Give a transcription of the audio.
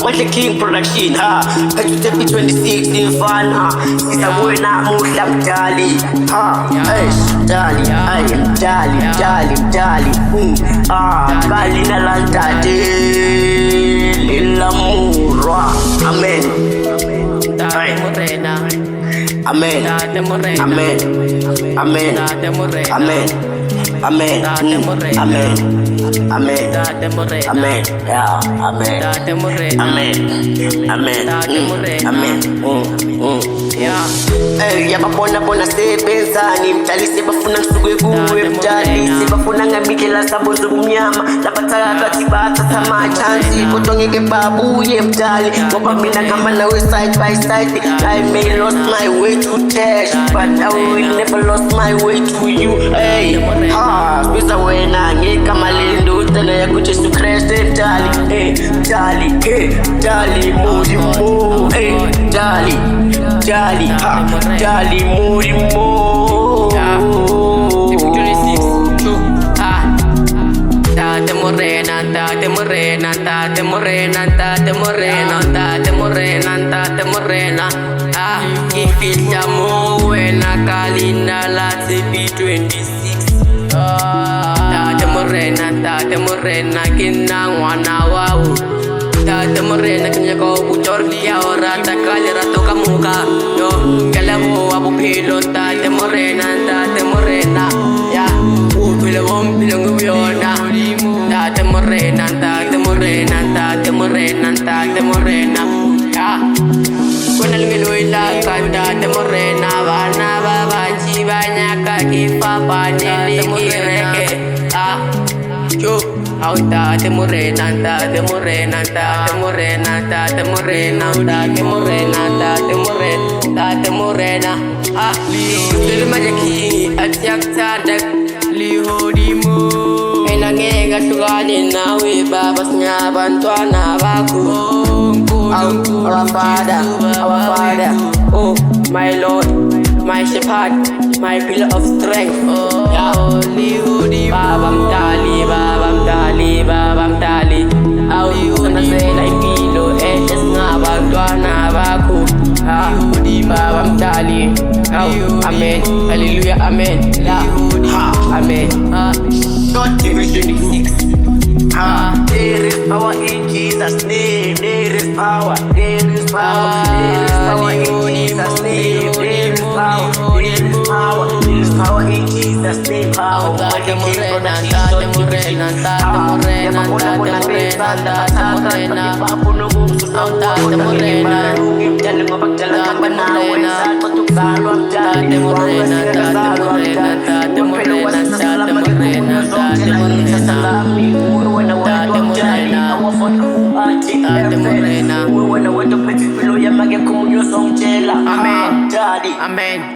What the King production, Catch you take 26 in fun, It's a boy now, Muslim Jolly, Jolly, Jolly, Kalina Lanta, Lilla Mura, Amen. Amen. Amen. Amen. Amen. Amen. Amen. Amen. Amen. Yeah. Amen. Amen. Amen. Amen. Yeah. Hey, yababona sebenzani mtali sebafuna ngisukwe kuwe mtali sebafuna ngamikela sabo zobumnyama laphatha kathi bathatha amachansi kodwa ngeke babuye mtali ngoba mina ngihamba nawe side by side. I may lost my way to Tash, but I will never lost my way to you. Hey, bisa wena ngekama lendodana yakho Jesu Kristu mtali. Hey, mtali mulimo. Hey, mtali mulimo. Tate morena, kifita mo wena kalina la CP26. Tate morena kina ngwana wao. Tate morena kanya ko butorlia ora takali rato kamuka. Yo kala mo abuphilo tate morena ya uphilo bompilo ngubiyona. Tate morena ya kona lingeloila kanda tate morena bana babaji banyaka kifapa nilikireke yo au tate morena filma jaki atyak tadak lihodimo enangega tugani nawe babasnya bantwana baku. Our Father, oh my Lord, my Shepherd, my pillar of strength. Babam tali. Au sana sela ipilo esna bagwana baku. Babam tali. Amen. Hallelujah. Amen. Amen. God 26. There is power in Jesus' name. There is power. In Jesus' name. There is power in Jesus' name. Amen.